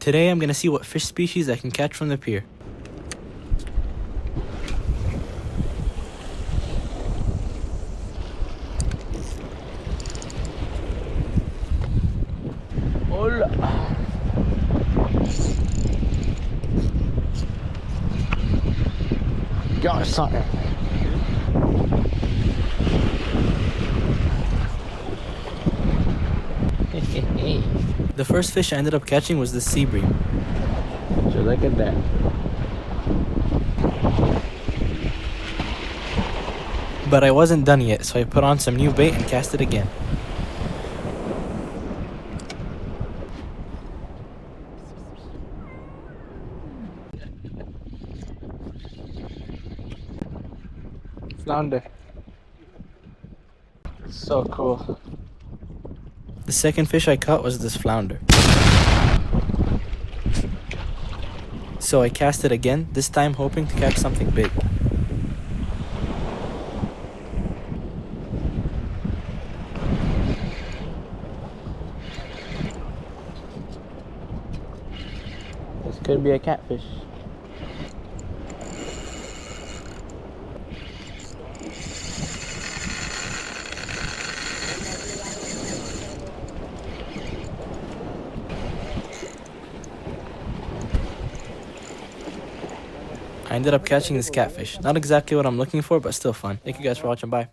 Today I'm gonna see what fish species I can catch from the pier. Hola. Got something. The first fish I ended up catching was the sea bream. So look at that. But I wasn't done yet, so I put on some new bait and cast it again. Flounder. So cool. The second fish I caught was this flounder. So I cast it again, this time hoping to catch something big. This could be a catfish. I ended up catching this catfish. Not exactly what I'm looking for, but still fun. Thank you guys for watching. Bye.